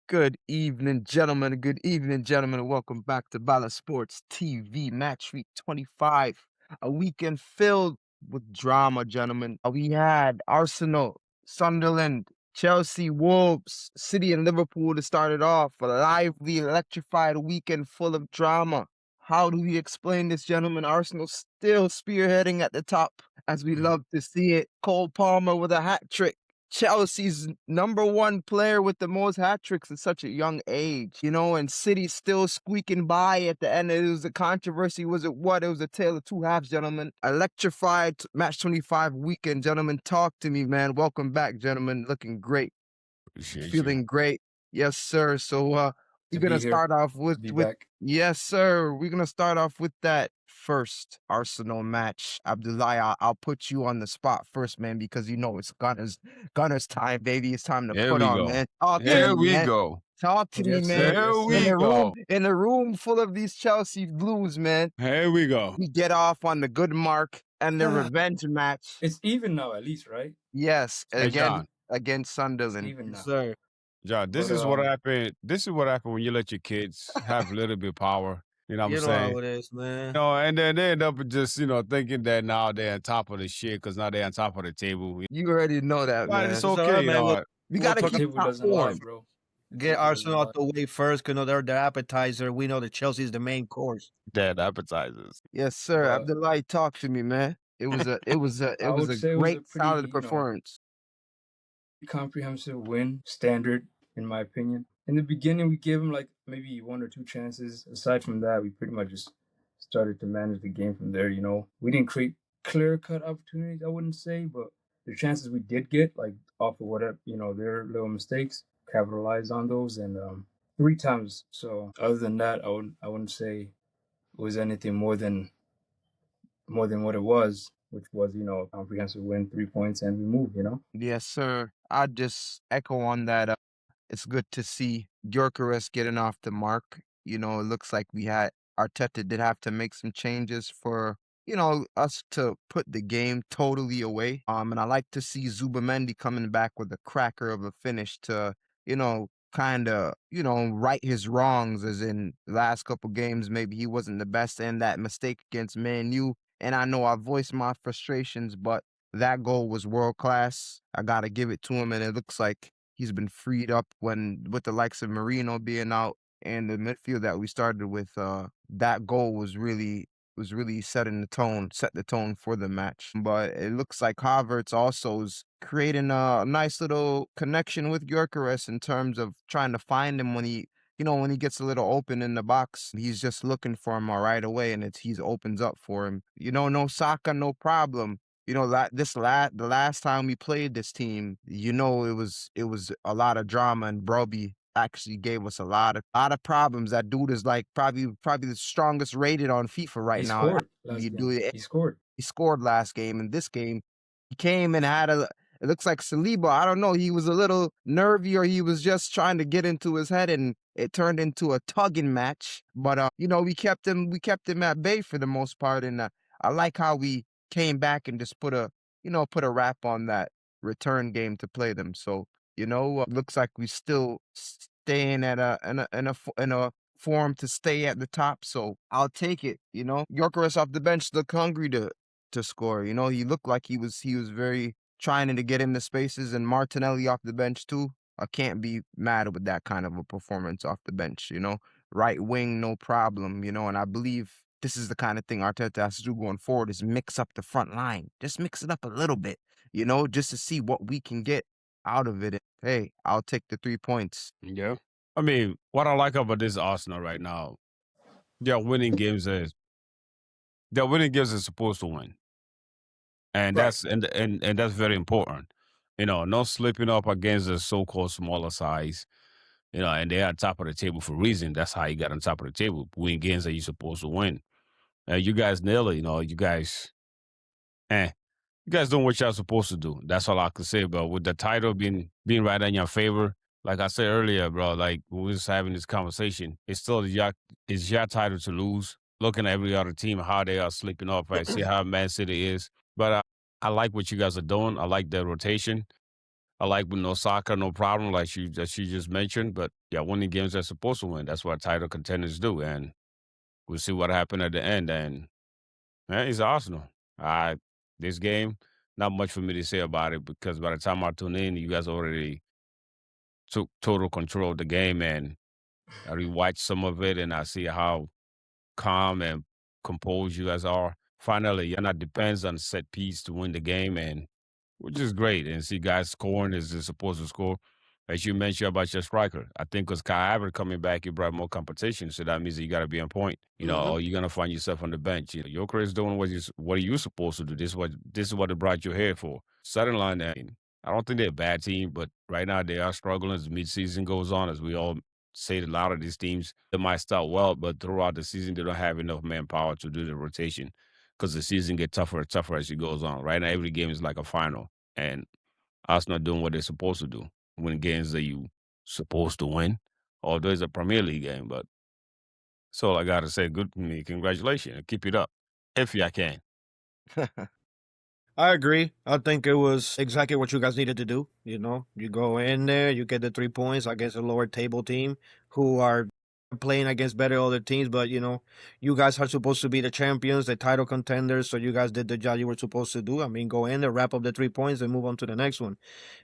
Good evening, gentlemen. Good evening, gentlemen. Welcome back to Bala Sports TV Match Week 25. A weekend filled with drama, gentlemen. We had Arsenal, Sunderland, Chelsea, Wolves, City, and Liverpool to start it off. A lively, electrified weekend full of drama. How do we explain this, gentlemen? Arsenal still spearheading at the top, as we love to see it. Cole Palmer with a hat trick. Chelsea's number one player with the most hat tricks at such a young age, and City still squeaking by at the end. It was a controversy. Was it what? It was a tale of two halves, gentlemen. Electrified match 25 weekend, gentlemen. Talk to me, man. Welcome back, gentlemen. Looking great. Appreciate you. Feeling great. Yes, sir. So we're To gonna be here, start off to with be with back. yes, sir. We're gonna start off with that first Arsenal match. Abdullahi, I'll put you on the spot first, man, because it's Gunners time, baby. It's time to Here put we on, go. man. Talk to Here me, we man. go. Talk to me, Yes, man. sir. Here Yes, we sir. go. In a room full of these Chelsea Blues, man. Here we go. We get off on the good mark and the revenge match. It's even now, at least, right? Yes, Hey, John. against It's Sunderland. even now. Sir. John, this But is what happened. This is what happened when you let your kids have a little bit of power. You know what I'm You know saying? how it is, man. And then they end up just, thinking that now they're on top of the shit because now they're on top of the table. You already know that, But man. it's It's all right, okay, man. dog. We We'll gotta talk the keep table top doesn't lie, form. bro. The get table doesn't Arsenal out lie. the way first, because they're the appetizer. We know that Chelsea's the main course. Dead appetizers. Yes, sir. But Abdullahi, talk to me, man. It was I would a say it was a great, pretty, solid performance. comprehensive win, standard, in my opinion. In the beginning, we gave them like maybe one or two chances. Aside from that, we pretty much just started to manage the game from there. We didn't create clear-cut opportunities, I wouldn't say, but the chances we did get, like off of whatever, their little mistakes, capitalized on those, and three times. So other than that, I wouldn't say it was anything more than what it was, which was a comprehensive win, 3 points, and we moved. Yes, sir. I just echo on that. It's good to see Gyökeres getting off the mark. It looks like Arteta did have to make some changes for, us to put the game totally away. And I like to see Zubamendi coming back with a cracker of a finish to, kind of, right his wrongs, as in the last couple games, maybe he wasn't the best, and that mistake against Man U. And I know I voiced my frustrations, but that goal was world class. I gotta give it to him, and it looks like he's been freed up when with the likes of Marino being out and the midfield that we started with. That goal was really set the tone for the match. But it looks like Havertz also is creating a nice little connection with Gyökeres in terms of trying to find him when he gets a little open in the box. He's just looking for him right away, and he's opens up for him. No Saka, no problem. The last time we played this team, it was a lot of drama, and Broby actually gave us a lot of problems. That dude is like probably the strongest rated on FIFA right He now. scored last You game. do it. He scored. He scored last game, and this game he came and had it looks like Saliba. I don't know. He was a little nervy, or he was just trying to get into his head, and it turned into a tugging match. But we kept him at bay for the most part, and I like how we came back and just put a wrap on that return game to play them. So looks like we still staying at in a form to stay at the top. So I'll take it. Gyökeres off the bench looked hungry to score. He looked like he was very trying to get into spaces, and Martinelli off the bench too. I can't be mad with that kind of a performance off the bench. Right wing, no problem. And I believe this is the kind of thing Arteta has to do going forward, is mix up the front line. Just mix it up a little bit, just to see what we can get out of it. Hey, I'll take the 3 points. Yeah. I mean, what I like about this Arsenal right now, they're winning games as supposed to win. And Right. that's very important. No slipping up against the so-called smaller size. And they're on top of the table for a reason. That's how you got on top of the table. Win games that you're supposed to win. You guys nail it. You guys doing what y'all supposed to do. That's all I can say. But with the title being right in your favor, like I said earlier, bro, like when we was having this conversation, it's your title to lose. Looking at every other team, how they are sleeping up. I see how Man City is. But I like what you guys are doing. I like the rotation. I like with no soccer, no problem, like she just mentioned. But yeah, winning games they're supposed to win. That's what title contenders do, and we'll see what happened at the end. And man, it's Arsenal. I this game, not much for me to say about it because by the time I tune in, you guys already took total control of the game, and I rewatched some of it, and I see how calm and composed you guys are. Finally, you're not depends on set piece to win the game, and which is great. And see guys scoring as they're supposed to score. As you mentioned about your striker, I think because Kai Havertz coming back, you brought more competition, so that means that you got to be on point. Hmm. Or you're gonna find yourself on the bench. Joker is doing what are you supposed to do. This is what they brought you here for. Sunderland, I don't think they're a bad team, but right now they are struggling as midseason goes on. As we all say, a lot of these teams they might start well, but throughout the season they don't have enough manpower to do the rotation because the season get tougher and tougher as it goes on. Right now, every game is like a final, and us not doing what they're supposed to do, win games that you supposed to win. Although it's a Premier League game, but that's all I gotta say. Good, congratulations, and keep it up if you can. I agree. I think it was exactly what you guys needed to do. You go in there, you get the 3 points against a lower table team who are playing against better other teams, but you guys are supposed to be the champions, the title contenders, so you guys did the job you were supposed to do. I mean, go in there, wrap up the 3 points, and move on to the next one.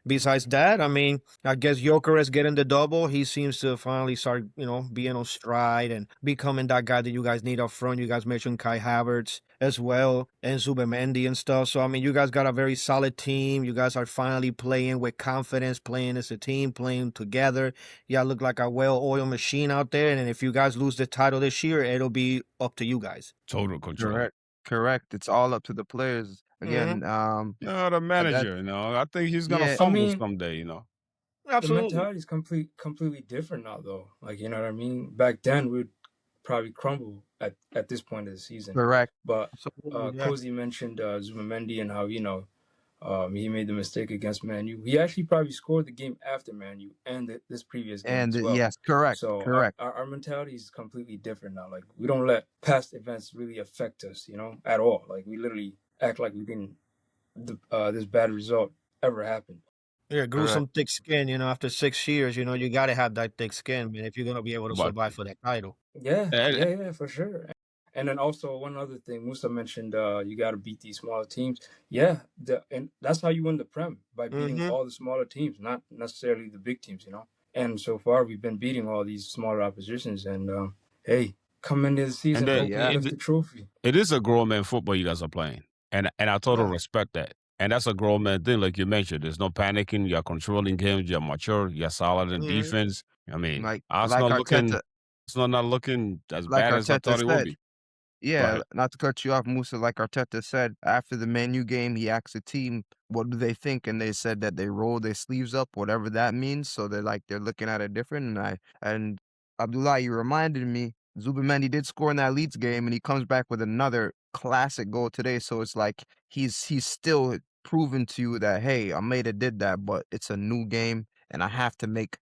Besides that, I mean, I guess Jokeres getting the double. He seems to finally start, being on stride and becoming that guy that you guys need up front. You guys mentioned Kai Havertz as well and Zubimendi and stuff. So I mean, you guys got a very solid team. You guys are finally playing with confidence, playing as a team, playing together. Yeah, look like a well-oiled machine out there. And if you guys lose the title this year, it'll be up to you guys. Total control. Correct. Correct. It's all up to the players. Hmm. Again, The that manager, I think he's gonna yeah, I fumble mean, someday. the Absolutely. mentality is completely different now, though. Like, you know what I mean? Back then, we'd probably crumble at this point of the season. correct. But Absolutely. Yeah. Cozy mentioned Zubimendi and how he made the mistake against Man U. He actually probably scored the game after Man U and this previous game And as well. yes, correct. So Correct. our mentality is completely different now. Like, we don't let past events really affect us, at all. Like, we literally act like we didn't this bad result ever happened. Yeah, grew Correct. some thick skin, after 6 years, you got to have that thick skin, man, if you're going to be able to But survive for that title. Yeah, and, yeah, for sure. And then also one other thing, Musa mentioned, you got to beat these smaller teams. Yeah, and that's how you win the Prem, by beating Hmm. all the smaller teams, not necessarily the big teams. And so far, we've been beating all these smaller oppositions. And hey, come into the and season, then hopefully Yeah. lift the trophy. it is a grown man football you guys are playing, and I totally Yeah. respect that. And that's a grown man thing, like you mentioned. There's no panicking. You're controlling games. You're mature. You're solid in Hmm. defense. I mean, Like Arteta, Arsenal not looking as like bad as I Arteta thought it would said. be. Go Yeah, ahead. not to cut you off, Musa, like Arteta said, after the Man U game, he asked the team, what do they think? And they said that they roll their sleeves up, whatever that means. So they're looking at it different. And Abdullah, you reminded me, Zubimendi did score in that Leeds game, and he comes back with another classic goal today. So it's like he's still proven to you that, hey, Almeida did that, but it's a new game. And I have to make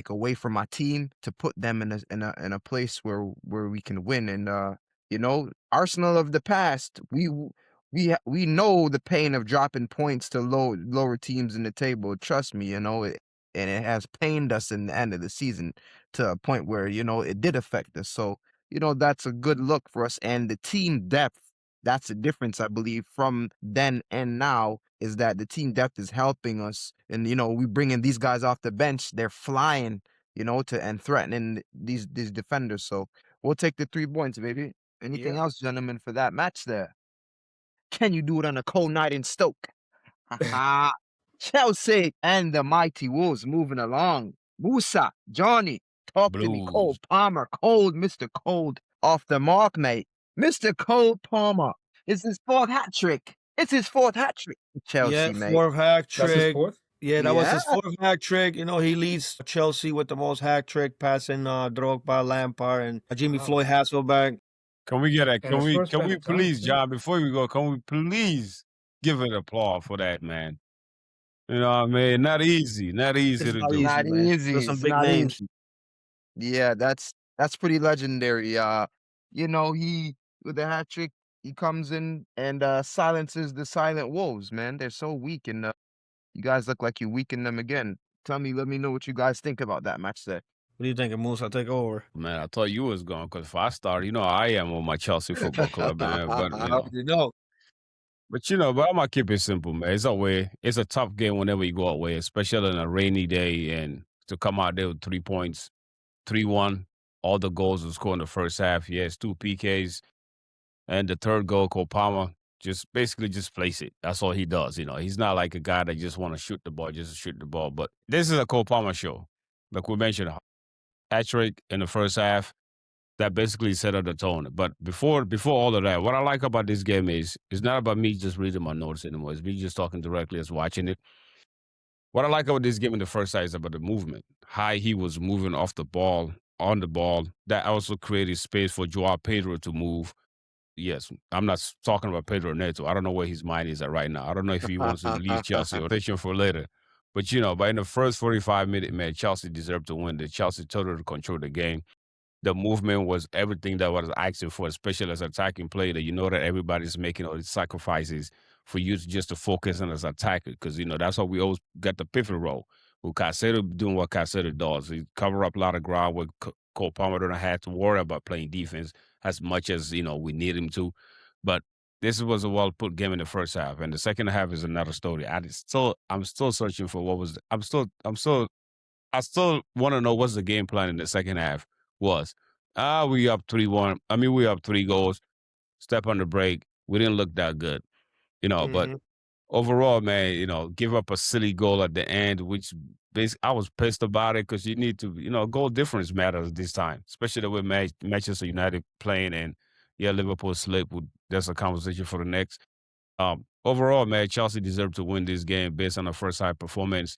a way for my team to put them in a place where we can win. And Arsenal of the past, we know the pain of dropping points to lower teams in the table. Trust me, and it has pained us in the end of the season to a point where it did affect us. So that's a good look for us, and the team depth. That's the difference, I believe, from then and now is that the team depth is helping us, and we bringing these guys off the bench. They're flying, and threatening these defenders. So we'll take the 3 points, baby. Anything Yeah. else, gentlemen, for that match there? Can you do it on a cold night in Stoke? Chelsea and the mighty Wolves moving along. Musa, Johnny, talk to me. Cole Blues. Palmer, cold, Mr. Cold, off the mark, mate. Mr. Cole Palmer. It's his fourth hat trick. It's his fourth hat trick. Yeah, Chelsea, mate. fourth hat That's his trick. fourth? Yeah, that was Yeah. his fourth hat trick. He leads Chelsea with the most hat trick, passing Drogba, Lampard, and Jimmy Wow. Floyd Hasselback. Can we get a And his first can we Premier time, please, too. John, before we go, can we please give it applause for that, man? You know what I mean? Not easy. Not easy It's to not do. easy, Not man. easy. There's some It's big not names. easy. Yeah, that's pretty legendary. He with the hat trick, he comes in and silences the silent wolves, man. They're so weak, and you guys look like you weakened them again. Let me know what you guys think about that match there. What do you think, Moose? I'll take over. Man, I thought you was going because if I started, I am on my Chelsea Football Club, man. But How did you know? but I'm gonna keep it simple, man. It's away. It's a tough game whenever you go away, especially on a rainy day, and to come out there with 3 points, 3-1. All the goals were scored in the first half. Yes, 2 PKs, and the third goal, Cole Palmer, just basically just place it. That's all he does. He's not like a guy that just want to shoot the ball, just to shoot the ball. But this is a Cole Palmer show, like we mentioned, hat trick in the first half that basically set up the tone. But before all of that, what I like about this game is it's not about me just reading my notes anymore. It's me just talking directly as watching it. What I like about this game in the first half is about the movement. How he was moving off the ball, on the ball. That also created space for Joao Pedro to move. Yes, I'm not talking about Pedro Neto. I don't know where his mind is at right now. I don't know if he wants to leave Chelsea or station for later. But but in the first 45 minutes, man, Chelsea deserved to win. The Chelsea totally controlled the game. The movement was everything that was asking for, especially as attacking player. That that everybody's making all these sacrifices for you to focus on as attacker, because that's how we always got the pivot role. With Caicedo doing what Caicedo does, he cover up a lot of ground where Cole Palmer don't have to worry about playing defense as much as we need him to. But this was a well put game in the first half, and the second half is another story. I'm still searching for what was. I still want to know what's the game plan in the second half was. We up 3-1. I mean, we up 3 goals. Step on the brake. We didn't look that good, but Mhm. overall, man, give up a silly goal at the end, which I was pissed about it because you need to, goal difference matters this time, especially the way Manchester United playing and Liverpool slipped. That's a conversation for the next. Overall, man, Chelsea deserved to win this game based on the first half performance.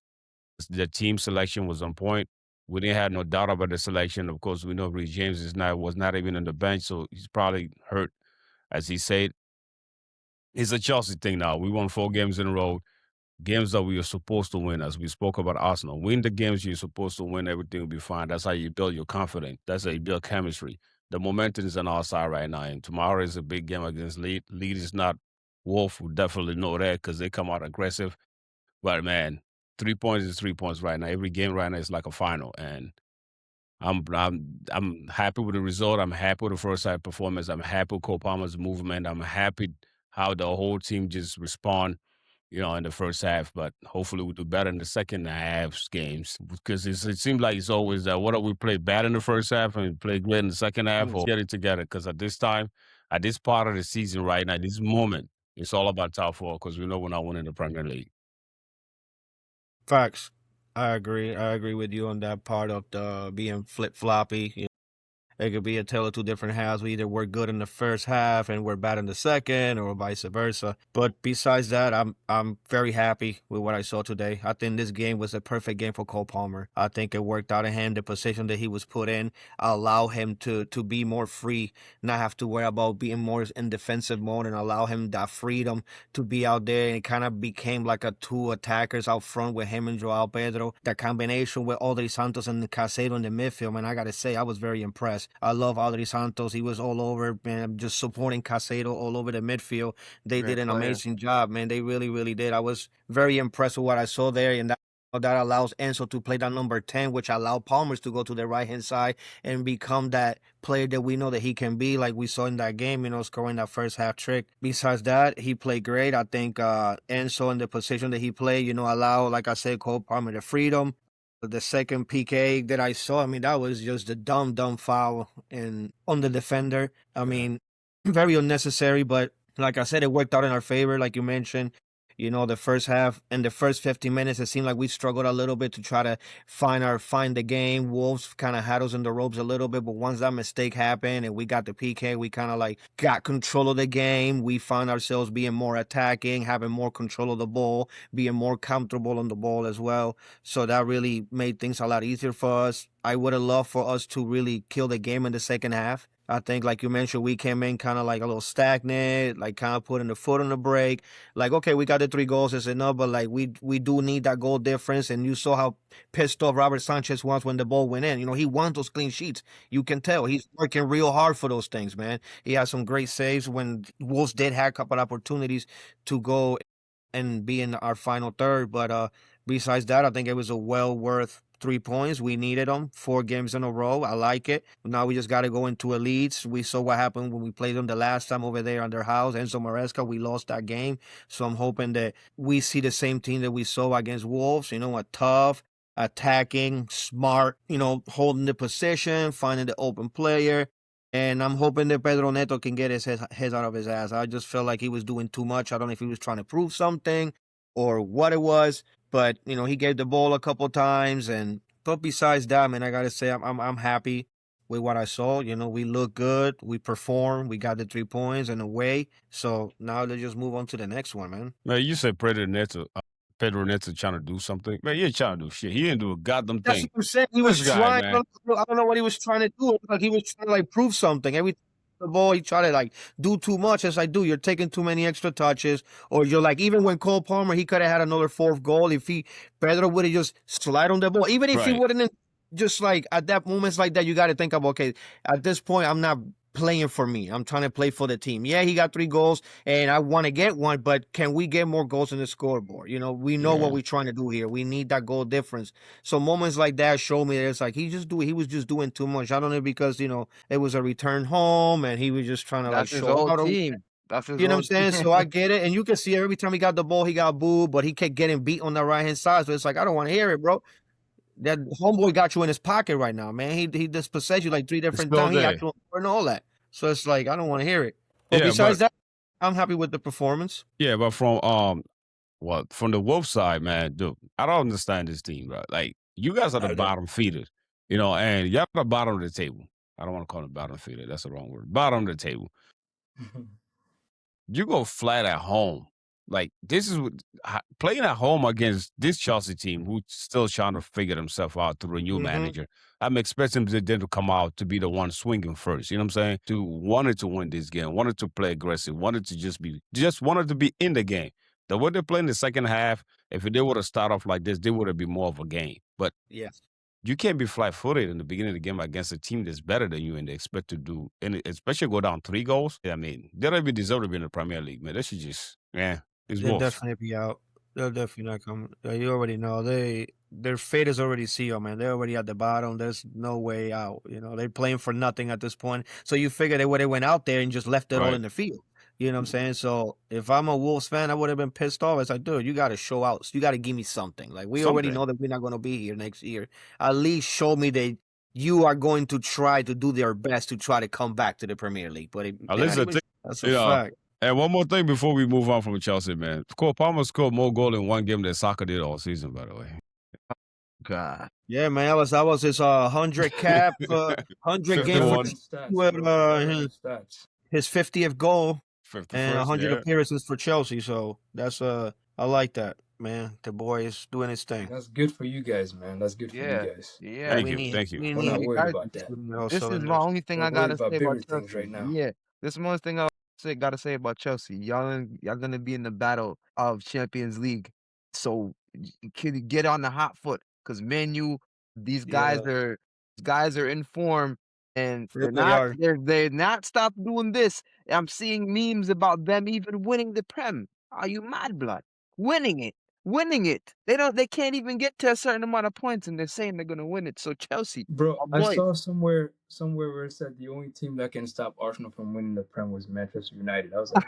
The team selection was on point. We didn't have no doubt about the selection. Of course, we know Reece James was not even on the bench, so he's probably hurt, as he said. It's a Chelsea thing now. We won 4 games in a row, games that we are supposed to win, as we spoke about Arsenal. Win the games you're supposed to win, everything will be fine. That's how you build your confidence. That's how you build chemistry. The momentum is on our side right now, and tomorrow is a big game against Leeds. Leeds is not Wolf. We definitely know that because they come out aggressive. But man, 3 points is 3 points right now. Every game right now is like a final, and I'm happy with the result. I'm happy with the first half performance. I'm happy with Cole Palmer's movement. I'm happy how the whole team just respond, in the first half. But hopefully we do better in the second half games, because it seems like it's always that what do we play bad in the first half and play great in the second half, or get it together. Because at this time, at this part of the season right now, this moment, it's all about top four because we know we're not winning the Premier League. Facts. I agree. I agree with you on that part of the being flip floppy. It could be a tale of two different halves. We either were good in the first half and we're bad in the second, or vice versa. But besides that, I'm very happy with what I saw today. I think this game was a perfect game for Cole Palmer. I think it worked out in him. The position that he was put in allow him to be more free, not have to worry about being more in defensive mode, and allow him that freedom to be out there. And it kind of became like a two attackers out front with him and Joao Pedro. That combination with Aldri Santos and Caicedo in the midfield, man, I got to say, I was very impressed. I love Aldri Santos. He was all over, man, just supporting Caicedo all over the midfield. They Great did an player. amazing job, man. They really, really did. I was very impressed with what I saw there, and that allows Enzo to play that number 10, which allowed Palmers to go to the right-hand side and become that player that we know that he can be, like we saw in that game, scoring that first half trick. Besides that, he played great. I think Enzo in the position that he played, allow, like I said, Cole Palmer the freedom. The second PK that I saw, I mean, that was just a dumb foul on the defender. I mean, very unnecessary, but like I said, it worked out in our favor, like you mentioned. The first half and the first 50 minutes, it seemed like we struggled a little bit to try to find the game. Wolves kind of had us in the ropes a little bit, but once that mistake happened and we got the PK, we kind of like got control of the game. We found ourselves being more attacking, having more control of the ball, being more comfortable on the ball as well. So that really made things a lot easier for us. I would have loved for us to really kill the game in the second half. I think, like you mentioned, we came in kind of like a little stagnant, like kind of putting the foot on the brake. Like, okay, we got the 3 goals, it's enough, but like we do need that goal difference. And you saw how pissed off Robert Sanchez was when the ball went in. He wants those clean sheets. You can tell he's working real hard for those things, man. He has some great saves when Wolves did have a couple opportunities to go and be in our final third. But besides that, I think it was a well worth 3 points. We needed them 4 games in a row. I like it. Now we just got to go into elites. We saw what happened when we played them the last time over there on their house, Enzo Maresca. We lost that game. So I'm hoping that we see the same team that we saw against Wolves, a tough, attacking, smart, holding the position, finding the open player. And I'm hoping that Pedro Neto can get his head out of his ass. I just felt like he was doing too much. I don't know if he was trying to prove something or what it was, but he gave the ball a couple times. But besides that, man, I gotta say I'm happy with what I saw. We look good, we perform, we got the 3 points and away. So now let's just move on to the next one, man. Man, you said Pedro Neto trying to do something. Man, he ain't trying to do shit. He didn't do a goddamn That's thing. what I'm saying. He was This guy, trying. man. I don't know what he was trying to do. Like he was trying to prove something. Every time the ball, he tried to do too much. It's like, dude, you're taking too many extra touches, or you're like, even when Cole Palmer, he could have had another fourth goal if Pedro would have just slide on the ball, even if he Right. wouldn't. Just like at that moments like that, you got to think of, okay, at this point, I'm not playing for me. I'm trying to play for the team. Yeah, he got 3 goals, and I want to get one, but can we get more goals in the scoreboard? We know what we're trying to do here. We need that goal difference. So moments like that show me that it's like he was just doing too much. I don't know, because it was a return home, and he was just trying to That's his show whole out. team. That's his You know whole what I'm saying? team. So I get it. And you can see every time he got the ball, he got booed, but he kept getting beat on the right-hand side. So it's like, I don't want to hear it, bro. That homeboy got you in his pocket right now, man. He dispossessed you like 3 different still times. He there. got you and all that. So it's like, I don't want to hear it. But Yeah, besides that, I'm happy with the performance. Yeah, but from the Wolf side, man, dude, I don't understand this team, bro. Like, you guys are the bottom feeders, and y'all the bottom of the table. I don't want to call it bottom feeder. That's the wrong word. Bottom of the table. You go flat at home. Like, this is playing at home against this Chelsea team who's still trying to figure themselves out through a new manager. I'm expecting them to come out to be the one swinging first. You know what I'm saying? To wanted to win this game, wanted to play aggressive, wanted to be in the game. The way they play in the second half, if they would have started off like this, they would have been more of a game. But yes, you can't be flat-footed in the beginning of the game against a team that's better than you and they expect to do, and especially go down 3 goals. I mean, they don't even deserve to be in the Premier League, man. They should just, it's they'll Wolves. definitely be out. They'll definitely not come. You already know their fate is already sealed, man. They're already at the bottom. There's no way out. They're playing for nothing at this point. So you figure they would have went out there and just left it all in the field. You know what I'm saying? So if I'm a Wolves fan, I would have been pissed off. It's like, dude, you got to show out. You got to give me something. Like, we already know that we're not going to be here next year. At least show me that you are going to try to do their best to try to come back to the Premier League. But that's a fact. And one more thing before we move on from Chelsea, man. Cole Palmer scored more goals in one game than Saka did all season, by the way. God. Yeah, man, that was his 100 cap, 100 game for his 50th goal. 51st, and 100 appearances for Chelsea. So that's I like that, man. The boy is doing his thing. That's good for you guys, man. That's good for you guys. Yeah. Thank you. We're not worried about that. This is my only thing I gotta say about Chelsea right now. Yeah, this is one thing I gotta say about Chelsea. Y'all gonna be in the battle of Champions League, so can get on the hot foot, because these guys are in form, and they're not stop doing this. I'm seeing memes about them even winning the Prem. Are you mad, blood? Winning it. They can't even get to a certain amount of points, and they're saying they're gonna win it. So Chelsea, bro, I saw somewhere where it said the only team that can stop Arsenal from winning the Prem was Manchester United. I was like,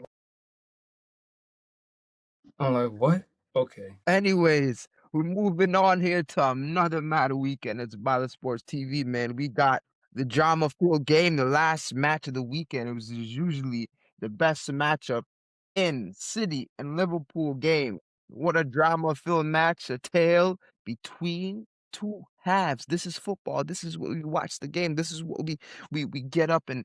I'm like, what? Okay. Anyways, we're moving on here to another Matter weekend. It's Bala Sports TV, man. We got the drama-filled game, the last match of the weekend. It was usually the best matchup in City and Liverpool game. What a drama-filled match, a tale between 2 halves. This is football. This is what we watch the game. This is what we get up and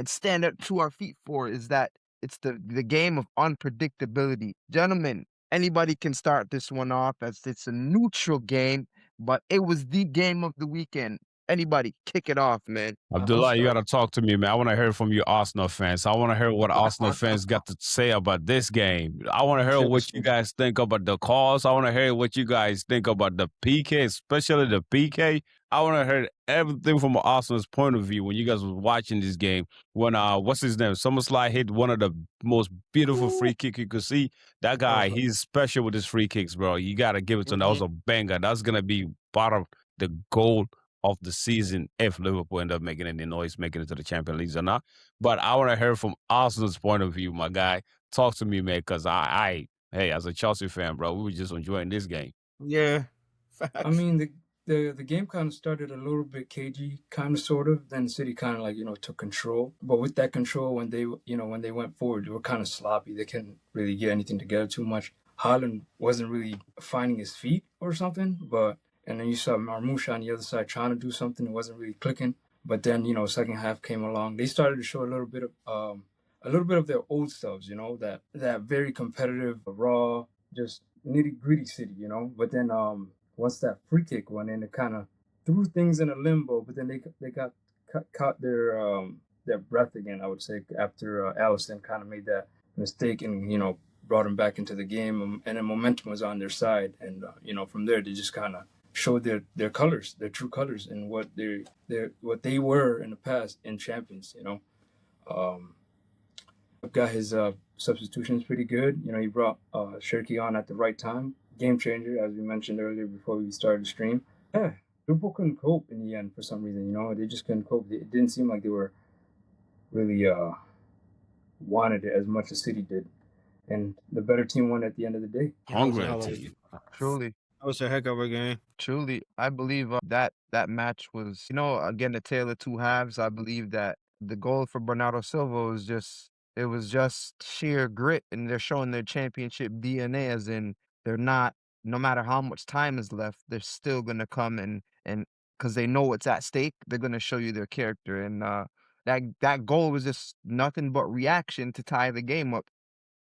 stand up to our feet for, is that it's the game of unpredictability. Gentlemen, anybody can start this one off, as it's a neutral game, but it was the game of the weekend. Anybody, kick it off, man. Abdullah, you got to talk to me, man. I want to hear from you Arsenal fans. I want to hear what Arsenal fans got to say about this game. I want to hear what you guys think about the calls. I want to hear what you guys think about the PK, especially the PK. I want to hear everything from Arsenal's point of view when you guys was watching this game. When what's his name? Summerslide hit one of the most beautiful free kick you could see. That guy, he's special with his free kicks, bro. You gotta give it to him. That was a banger. That's gonna be part of the goal of the season if Liverpool end up making any noise, making it to the Champions League or not. But I want to hear from Arsenal's point of view, my guy. Talk to me, man, because hey, as a Chelsea fan, bro, we were just enjoying this game. Yeah. I mean, the game kind of started a little bit cagey, kind of sort of. Then City kind of like took control. But with that control, when they went forward, they were kind of sloppy. They couldn't really get anything together too much. Haaland wasn't really finding his feet or something. And then you saw Marmoush on the other side trying to do something. It wasn't really clicking. But then second half came along. They started to show a little bit of their old selves. That very competitive, raw, just nitty gritty City. But then once that free kick went in, it kind of threw things in a limbo. But then they got caught their breath again, I would say, after Alisson kind of made that mistake and brought them back into the game, and then momentum was on their side, and from there they just kind of showed their colors, their true colors, and what they were in the past in Champions. Got his substitutions pretty good. He brought Shirky on at the right time. Game changer, as we mentioned earlier before we started the stream. Yeah, Liverpool couldn't cope in the end for some reason. They just couldn't cope. It didn't seem like they were really wanted it as much as City did. And the better team won at the end of the day. Hungry. Truly. That was a heck of a game. Truly, I believe that match was, again, the tale of two halves. I believe that the goal for Bernardo Silva was just sheer grit, and they're showing their championship DNA, as in they're not, no matter how much time is left, they're still gonna come and because they know what's at stake, they're gonna show you their character, and that goal was just nothing but reaction to tie the game up.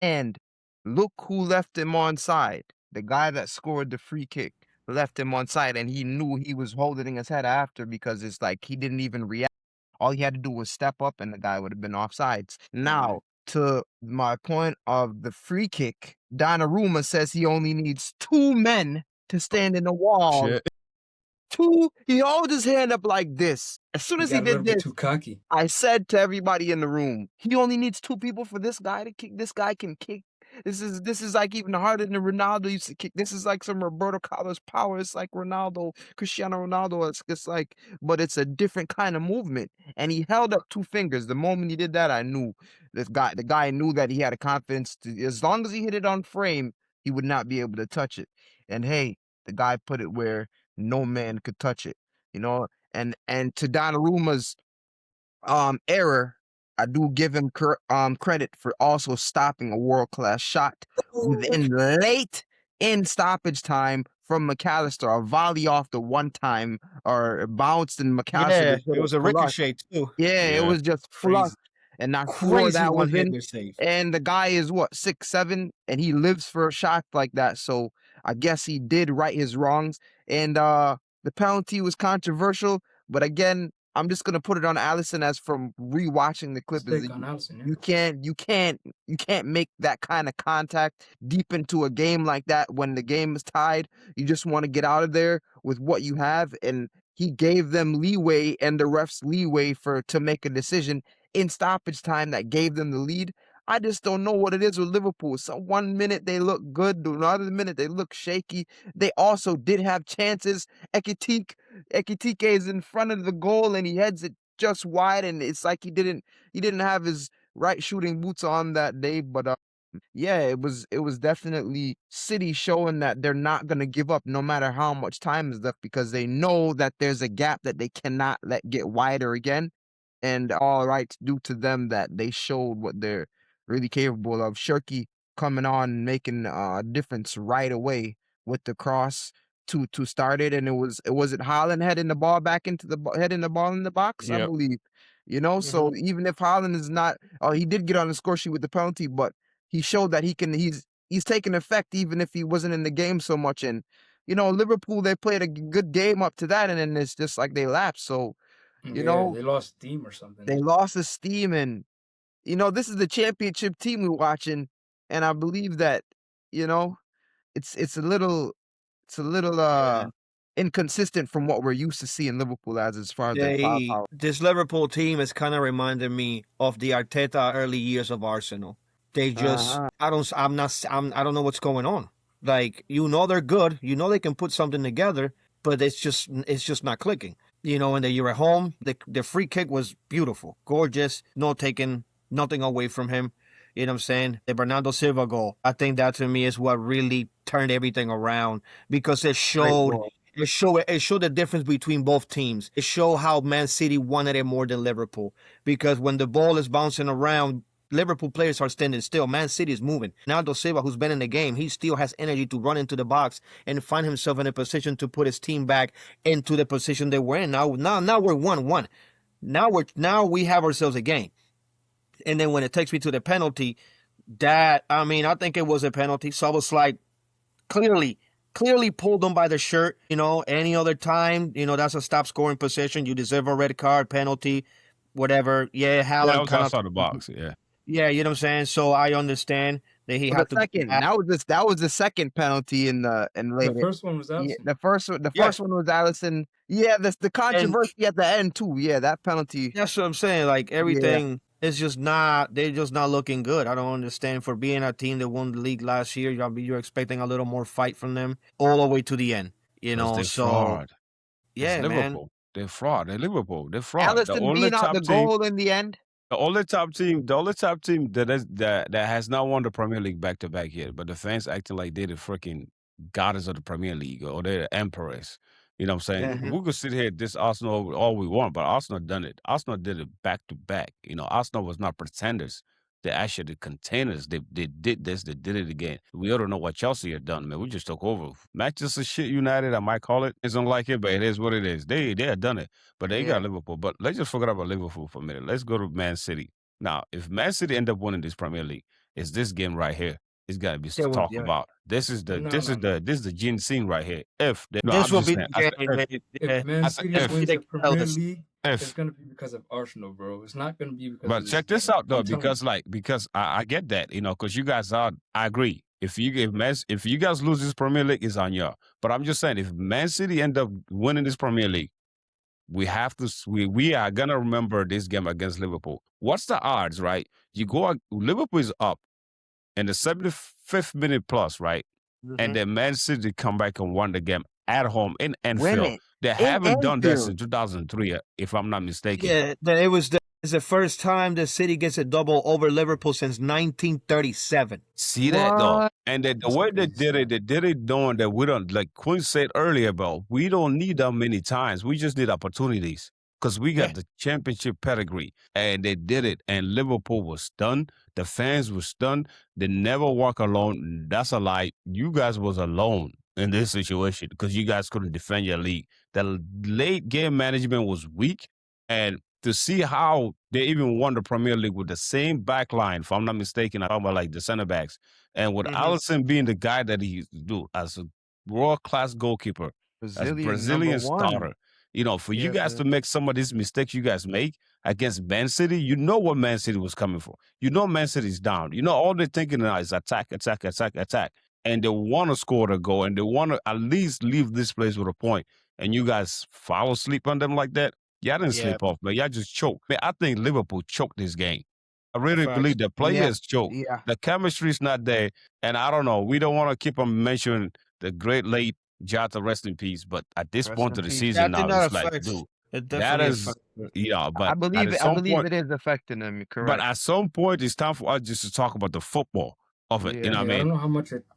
And look who left him on side. The guy that scored the free kick left him on side, and he knew he was holding his head after because it's like he didn't even react. All he had to do was step up, and the guy would have been offsides. Now, to my point of the free kick, Donnarumma says he only needs 2 men to stand in the wall. Shit. 2, he holds his hand up like this. As soon as he did this, too cocky. I said to everybody in the room, he only needs 2 people for this guy to kick. This guy can kick. This is like even harder than Ronaldo used to kick. This is like some Roberto Carlos power. It's like Cristiano Ronaldo. It's like, but it's a different kind of movement. And he held up 2 fingers. The moment he did that, I knew the guy knew that he had a confidence as long as he hit it on frame, he would not be able to touch it. And hey, the guy put it where no man could touch it. And to Donnarumma's error, I do give him credit for also stopping a world-class shot within late in stoppage time from McAllister, a volley off the one time or bounced in McAllister. Yeah, it was a ricochet too. Yeah, it was just flush. And not Crazy that was in. save. And the guy is what, 6'7", and he lives for a shot like that. So I guess he did right his wrongs. And the penalty was controversial, but again, I'm just gonna put it on Alisson as from rewatching the clip. You can't make that kind of contact deep into a game like that when the game is tied. You just want to get out of there with what you have, and he gave them leeway and the refs leeway to make a decision in stoppage time that gave them the lead. I just don't know what it is with Liverpool. So one minute they look good, the other minute they look shaky. They also did have chances. Ekitike is in front of the goal and he heads it just wide, and it's like he didn't have his right shooting boots on that day. But yeah, it was definitely City showing that they're not gonna give up no matter how much time is left, because they know that there's a gap that they cannot let get wider again. And all rights due to them that they showed what they're really capable of. Shirky coming on and making a difference right away with the cross to start it, and it was Haaland heading the ball back into the ball in the box, I believe. So even if Haaland is not, he did get on the score sheet with the penalty, but he showed that he's taking effect even if he wasn't in the game so much. And Liverpool, they played a good game up to that, and then it's just like they lapsed. So they lost steam or something. They lost the steam, and this is the championship team we're watching, and I believe that it's a little inconsistent from what we're used to seeing Liverpool as far as their firepower. This Liverpool team is kind of reminding me of the Arteta early years of Arsenal. They just, I don't know what's going on. Like, they're good, they can put something together, but it's just not clicking. When they were at home, the free kick was beautiful, gorgeous, no taking nothing away from him. You know what I'm saying? The Bernardo Silva goal, I think that to me is what really turned everything around, because it showed the difference between both teams. It showed how Man City wanted it more than Liverpool, because when the ball is bouncing around, Liverpool players are standing still. Man City is moving. Bernardo Silva, who's been in the game, he still has energy to run into the box and find himself in a position to put his team back into the position they were in. Now we're 1-1. Now we have ourselves a game. And then when it takes me to the penalty, I think it was a penalty. So I was like, clearly pulled them by the shirt. Any other time, that's a stop scoring position. You deserve a red card, penalty, whatever. Yeah, Haaland that was outside the box. Yeah. Yeah, you know what I'm saying? So I understand that he had to. That was the second penalty in later. The first one was Alisson. Yeah, the first one was Alisson. Yeah, the controversy at the end too. Yeah, that penalty. That's what I'm saying. Like, everything is just not. They're just not looking good. I don't understand. For being a team that won the league last year, you're expecting a little more fight from them all the way to the end. Fraud. Yeah, it's man. Liverpool. They're fraud. They're Liverpool. They're fraud. Alisson being out the goal in the end. The only top team that has not won the Premier League back-to-back yet, but the fans acting like they're the freaking goddess of the Premier League, or they're the empress. You know what I'm saying? Mhm. We could sit here this Arsenal all we want, but Arsenal done it. Arsenal did it back-to-back. Arsenal was not pretenders. They're actually the contenders. They did this. They did it again. We ought to know what Chelsea had done, man. We just took over. Manchester shit United, I might call it. It's unlike it, but it is what it is. They had done it, but they got Liverpool. But let's just forget about Liverpool for a minute. Let's go to Man City. Now, if Man City end up winning this Premier League, it's this game right here. It's got to be talked about. This is the gin scene right here. If Man City wins the Premier League, it's going to be because of Arsenal, bro. It's not going to be because. But check this out though, because I get that, because you guys are. I agree. If you guys lose this Premier League, it's on y'all. But I'm just saying, if Man City end up winning this Premier League, we are gonna remember this game against Liverpool. What's the odds, right? Liverpool is up in the 75th minute plus, right? Mhm. And then Man City come back and won the game at home in Anfield. Win it. They In haven't done that Anfield. since 2003, if I'm not mistaken. Yeah, it's the first time the City gets a double over Liverpool since 1937. See that though, What? and the way they did it knowing that we don't, like Quinn said earlier, bro. We don't need that many times. We just need opportunities, because we got the championship pedigree, and they did it. And Liverpool was stunned. The fans were stunned. They never walk alone. That's a lie. You guys was alone in this situation because you guys couldn't defend your league. The late game management was weak, and to see how they even won the Premier League with the same back line, if I'm not mistaken, I'm talking about like the center backs, and with Alisson being the guy that he do as a world-class goalkeeper, as a Brazilian starter. For you guys to make some of these mistakes you guys make against Man City, you know what Man City was coming for. You know Man City's down. You know all they're thinking now is attack. And they want to score the goal, and they want to at least leave this place with a point. And you guys fall asleep on them like that? Y'all didn't sleep off, man. Y'all just choked. Man, I think Liverpool choked this game. I really believe the players choked. Yeah. The chemistry's not there. And I don't know. We don't want to keep on mentioning the great late Jota, rest in peace. But at this point of the season now, it's like, dude, that is, but I believe it is affecting them. Correct. But at some point, it's time for us just to talk about the football of it. You know what I mean? I don't know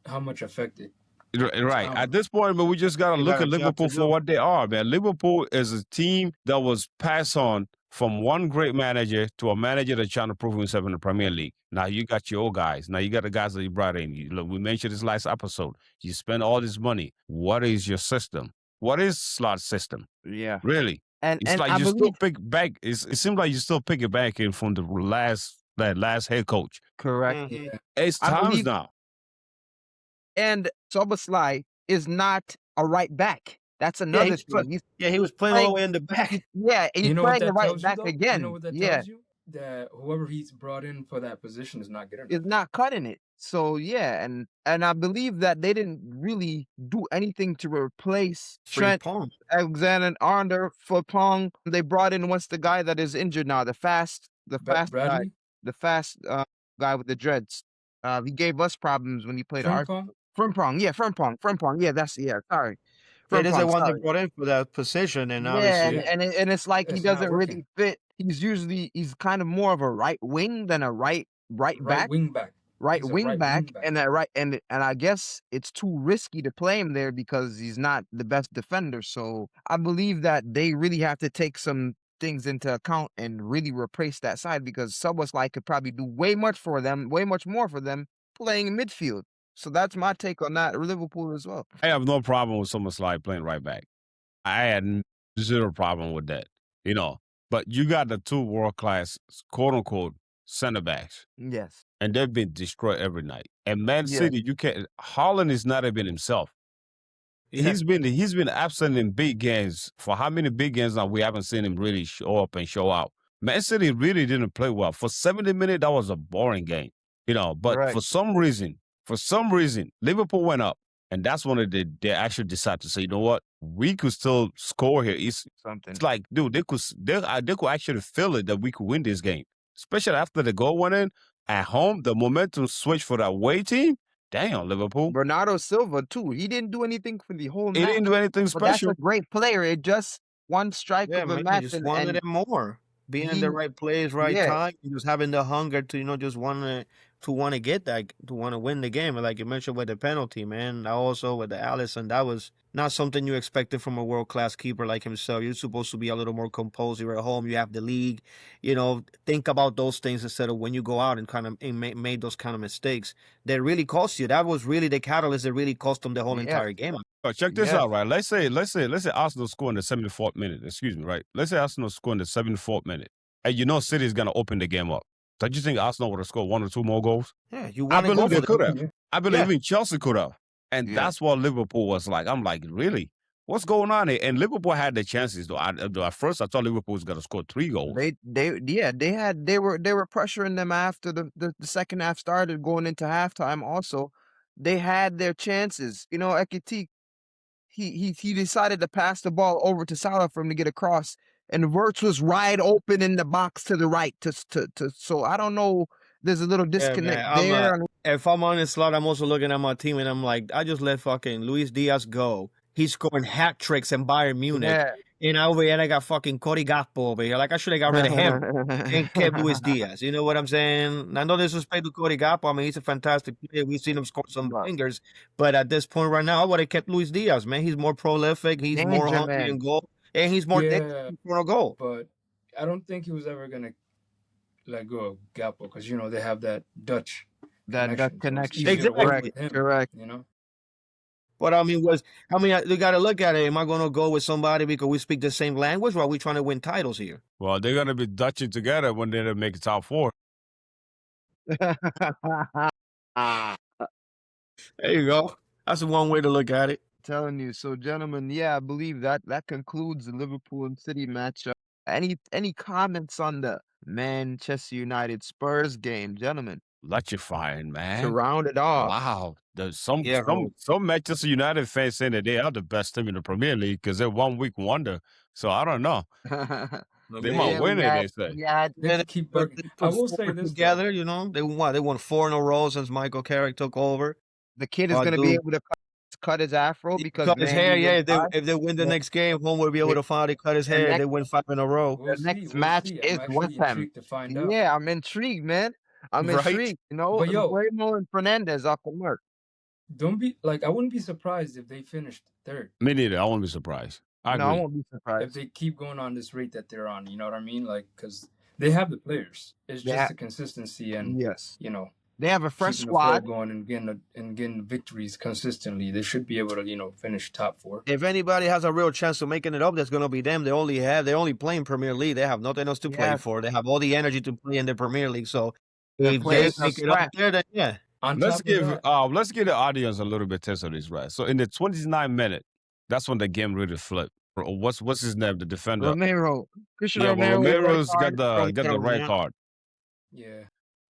how much affected. Right. At this point, but we just got to look at Liverpool for what they are, man. Liverpool is a team that was passed on from one great manager to a manager that's trying to prove himself in the Premier League. Now you got your old guys. Now you got the guys that you brought in. We mentioned this last episode. You spend all this money. What is your system? What is Slot's system? Yeah. Really? And it's like you still pick back. It seems like you still pick it back in from the last head coach. Correct. Yeah. It's times now. And Szoboszlai is not a right back. That's another thing. He was playing all the way in the back. Yeah, and he's playing the right back again. You know what that tells you? That whoever he's brought in for that position is not good enough. Is not cutting it. So yeah, and I believe that they didn't really do anything to replace Trent Frimpong. Alexander-Arnold for Pong. They brought in what's the guy that is injured now, the fast guy, Bradley, the fast guy with the dreads. He gave us problems when he played Frimpong. Arsenal. Frimpong. Yeah, sorry, Yeah, there's the Frimpong. one they Sorry. brought in for that position, and Yeah, obviously, Yeah, and it's like he it's not doesn't working. really fit. He's kind of more of a right wing than a right Right back. wing back. Right He's a wing right wing back, back. and that right and I guess it's too risky to play him there because he's not the best defender. So I believe that they really have to take some things into account and really replace that side because Soboslai could probably do way much more for them playing in midfield. So that's my take on that Liverpool as well. I have no problem with someone slide playing right back. I had zero problem with that, you know. But you got the two world class, quote unquote, center backs, Yes. and they've been destroyed every night. And Man Yes. City, you can't. Holland is not even himself. yeah, He's been absent in big games. For how many big games now we haven't seen him really show up and show out? Man City really didn't play well. For 70 minutes, that was a boring game. You know, but Right. for some reason, Liverpool went up. And that's when they actually decided to say, you know what, we could still score here. Something. It's like, dude, they could actually feel it that we could win this game, especially after the goal went in at home. The momentum switched for that away team. Damn, Liverpool. Bernardo Silva too. He didn't do anything for the whole He match, didn't do anything but that's special. a great player. It just one strike yeah, of a man, match just wanted it more. Being in the he right place, right yeah. time, and just having the hunger to just want to get that, to want to win the game. And like you mentioned with the penalty, man, also with the Alisson, that was not something you expected from a world class keeper like himself. You're supposed to be a little more composed. You're at home. You have the league. Think about those things instead of when you go out and kind of made those kind of mistakes that really cost you. That was really the catalyst that really cost them the whole Yeah. entire game. Check this Yes. out, right? Let's say Arsenal score in the 74th minute. Excuse me, right? Let's say Arsenal score in the 74th minute, and you know City is gonna open the game up. Don't you think Arsenal would have scored one or two more goals? Yeah, you I want to go believe they for could them. have. Yeah. I believe Yeah. even Chelsea could have. And Yeah. that's what Liverpool was like. I'm like, really? What's going on here? And Liverpool had the chances though. At first, I thought Liverpool was gonna score 3 goals. They were pressuring them after the second half started going into halftime also. They had their chances. Ekiti, he decided to pass the ball over to Salah for him to get across, and Wirtz was wide open in the box to the right. So I don't know. There's a little disconnect there. If I'm honest, Slot, I'm also looking at my team and I'm like, I just let fucking Luis Diaz go. He's scoring hat tricks in Bayern Munich. Yeah. And over here, I got fucking Cody Gakpo over here. Like, I should have got rid of him and kept Luis Diaz. You know what I'm saying? I know disrespect to Cody Gakpo. I mean, he's a fantastic player. We've seen him score some fingers. But at this point right now, I would have kept Luis Diaz, man. He's more prolific. He's more Danger, hungry man. in goal. And he's more Yeah, for a goal. but I don't think he was ever gonna let go of Gakpo because they have that Dutch connection. So it's easier to work Exactly. with him, Correct. But you got to look at it. Am I going to go with somebody because we speak the same language, or are we trying to win titles here? Well, they're gonna be Dutching together when they make it top 4. There you go. That's one way to look at it. Telling you. So, gentlemen, yeah, I believe that concludes the Liverpool and City matchup. Any comments on the Manchester United Spurs game, gentlemen? Electrifying, man. To round it off. Wow. There's some Yeah, some Manchester United fans saying that they are the best team in the Premier League because they're 1 week wonder. So I don't know. They might win it, they say. Yeah, They keep bugging. I will say this together, they won 4 in a row since Michael Carrick took over. the kid is going to be able to cut his afro because cut his hair. Man, Yeah, if they win the next game, home will be able to finally cut his hair. They win 5 in a row. We'll The next see, match I'm is actually West Ham. intrigued to find out. Yeah, I'm intrigued, man. I'm Right? intrigued. But yo- Guillermo and Fernandez off the mark. Don't be like I wouldn't be surprised if they finished third. Me neither. I won't be surprised. I No, I agree. won't be If surprised. they keep going on this rate that they're on, you know what I mean? Like, because they have the players. It's They just have- the consistency and Yes, you know they have a fresh keeping the flow squad. going and getting victories consistently. They should be able to finish top 4. If anybody has a real chance of making it up, that's going to be them. They're only playing Premier League. They have nothing else to play Yeah. for. They have all the energy to play in the Premier League. So They're if playing they make a it up scrap. there, then yeah. On Let's top give of that, let's give the audience a little bit taste of this, right? So in the 29th minute, that's when the game really flipped. What's his name? The defender. Romero, Christian Yeah, Romero. well, with a red Romero's card. got the red card. yeah,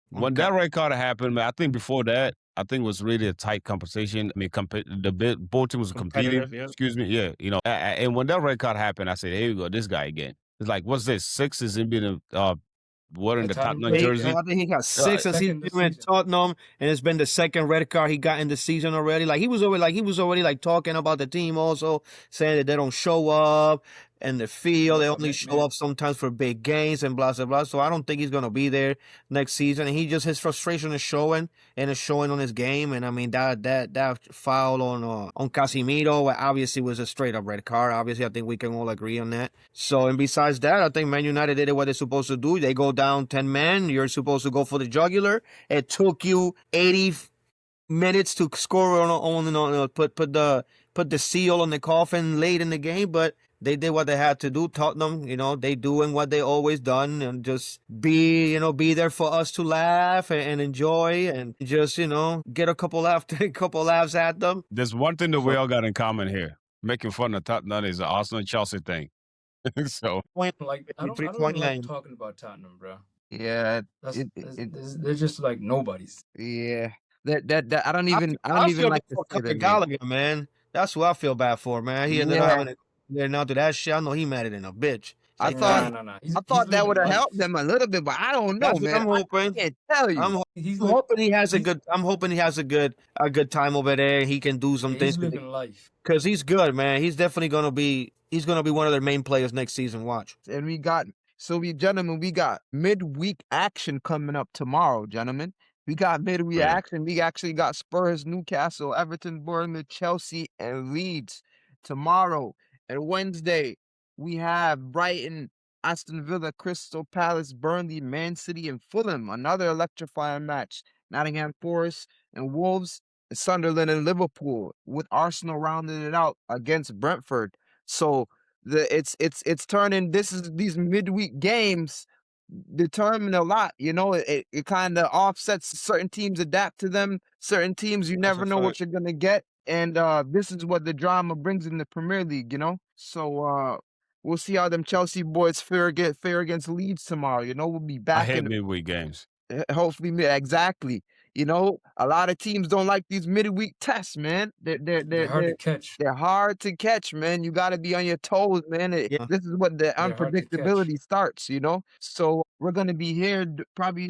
When that red card happened, man, I think before that, I think it was really a tight competition. I mean, both teams were competing. Competitive, yeah. Excuse me, yeah, and when that red card happened, I said, "Here we go, this guy again." It's like, what's this? 6 is him being wearing A the Tottenham Tottenham player? jersey. I think he got 6 since he's Second this been in season. Tottenham, and it's been the second red card he got in the season already. Like he was already like talking about the team, also saying that they don't show up in the field. They No only show commitment. up sometimes for big games and blah blah blah. So I don't think he's gonna be there next season. And his frustration is showing, and it's showing on his game. And I mean that foul on Casemiro obviously was a straight up red card. Obviously, I think we can all agree on that. So and besides that, I think Man United did what they're supposed to do. They go down 10 men. You're supposed to go for the jugular. It took you 80 minutes to score put the seal on the coffin late in the game, but they did what they had to do. Tottenham, they doing what they always done, and just be there for us to laugh and enjoy, and just get a couple laughs at them. There's one thing that we all got in common here: making fun of Tottenham is an Arsenal and Chelsea thing. So Like I don't even like talking about Tottenham, bro. Yeah, They're just like nobodies. yeah. That I don't even feel like bad to for say their name. Gallagher, man. That's who I feel bad for, man. He ended up having to get out to that shit. I know he mad at a bitch. I Like, thought nah. I thought that would have helped them a little bit, but I don't know, That's what man. I'm hoping. I can't tell you. I'm hoping he has a good time over there. He can do some things He's living life. because he's good, man. He's definitely gonna be one of their main players next season. Watch. And we got midweek action coming up tomorrow, gentlemen. We got midweek Right. action. We actually got Spurs, Newcastle, Everton, Bournemouth, Chelsea, and Leeds tomorrow. And Wednesday, we have Brighton, Aston Villa, Crystal Palace, Burnley, Man City, and Fulham. Another electrifying match. Nottingham Forest and Wolves, Sunderland and Liverpool, with Arsenal rounding it out against Brentford. So it's turning these midweek games determine a lot. It kind of offsets. Certain teams adapt to them. Certain teams you never know what you're gonna get. And this is what the drama brings in the Premier League, So we'll see how them Chelsea boys fare against Leeds tomorrow. We'll be I back hate in midweek games. hopefully exactly. A lot of teams don't like these midweek tests, man. They're hard to catch. They're hard to catch, man. You got to be on your toes, man. This is what the They're hard to catch. unpredictability starts, So we're gonna be here probably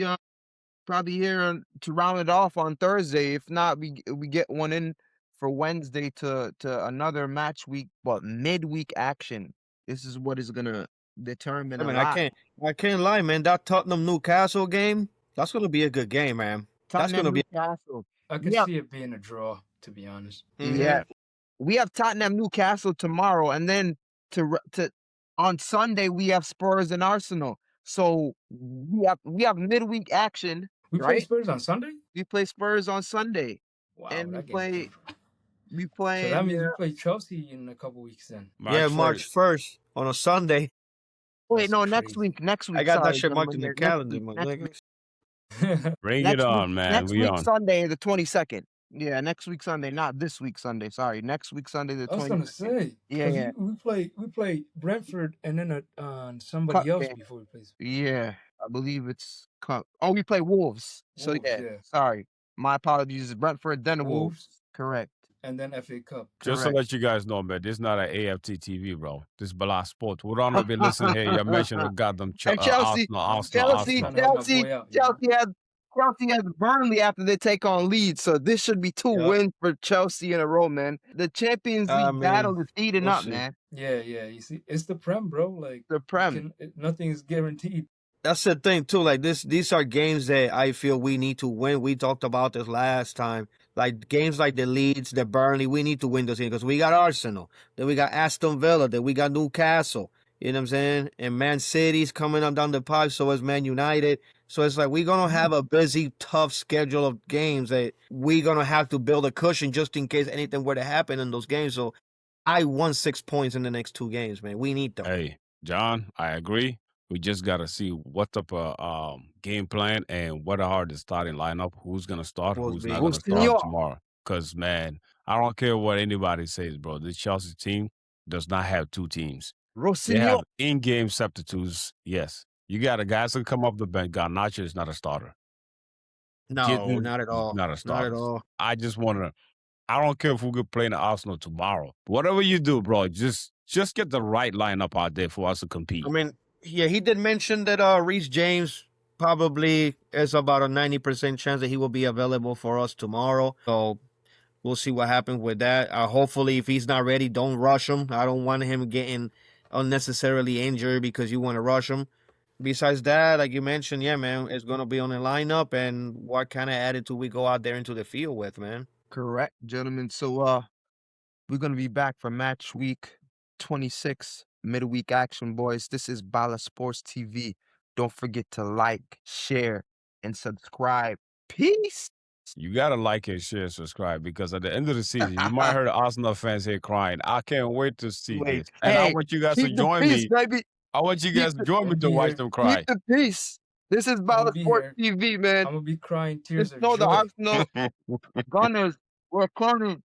here to round it off on Thursday. If not, we get one in for Wednesday to another match week, but midweek action. This is what is gonna determine a lot. I can't lie, man. That Tottenham Newcastle game, that's gonna be a good game, man. That's gonna be. Newcastle. I could see it being a draw, to be honest. Yeah, we have Tottenham Newcastle tomorrow, and then to on Sunday we have Spurs and Arsenal. So we have midweek action. We play Spurs on Sunday? We play Spurs on Sunday. Wow, and that we So play. that means we play Chelsea in a couple weeks then. March 1st on a Sunday. Wait, That's no, crazy. next week. I got that sorry, shit marked in gentlemen. the calendar, Next my week, nigga. Bring it on, man. Next We week on. Sunday, the 22nd. Yeah, next week Sunday, not this week Sunday. Sorry, next week Sunday, the 22nd. I was gonna say, Yeah. We play Brentford and then somebody Cup else game. before we play. Yeah, I believe it's Cup. Oh, we play Wolves. So Wolves, yeah, yeah. sorry. My apologies. Brentford, then Wolves. Correct. And then FA Cup. Just to Correct. let you guys know, man, this is not an AFT TV, bro. This is Bala Sports. We're on to be listening here. You mentioned the goddamn And Chelsea, Arsenal. Trying to help my boy out, Chelsea has Burnley after they take on Leeds, so this should be 2 wins for Chelsea in a row, man. The Champions League battle is heating up, man. Yeah. You see, it's the Prem, bro. Like The Prem. Nothing is guaranteed. That's the thing too. Like these are games that I feel we need to win. We talked about this last time. Like games like the Leeds, the Burnley, we need to win those games because we got Arsenal, then we got Aston Villa, then we got Newcastle. You know what I'm saying? And Man City's coming up down the pipe, so is Man United. So it's like we're gonna have a busy, tough schedule of games that we're gonna have to build a cushion just in case anything were to happen in those games. So I won 6 points in the next 2 games, man. We need them. Hey, John, I agree. We just got to see what type of game plan and what are the starting lineup, who's going to start, who's not going to start tomorrow. Because, man, I don't care what anybody says, bro. This Chelsea team does not have 2 teams. They have in-game substitutes, yes. You got a guy that come off the bench. Garnacho is not a starter. No, not at all. not a Not start. at all. I just want to. I don't care if we could play in Arsenal tomorrow. Whatever you do, bro, just get the right lineup out there for us to compete. I mean, yeah, he did mention that Reece James probably is about a 90% chance that he will be available for us tomorrow. So we'll see what happens with that. Hopefully, if he's not ready, don't rush him. I don't want him getting unnecessarily injured because you want to rush him. Besides that, like you mentioned, yeah, man, it's going to be on the lineup and what kind of attitude we go out there into the field with, man. Correct, gentlemen. So we're gonna be back for match week 26, midweek action, boys. This is Bala Sports TV. Don't forget to like, share, and subscribe. Peace. You gotta like and share, subscribe, because at the end of the season, you might hear the Arsenal fans here crying. I can't wait to see Wait, this, and I hey, want you guys to keep the join peace, me. baby. I want you Keep guys to the, join me I'll to be watch here. them cry. keep the peace. This is Bala be Sports here. TV, man. I'm gonna be crying tears Just of know the joy. Arsenal Gunners were coming.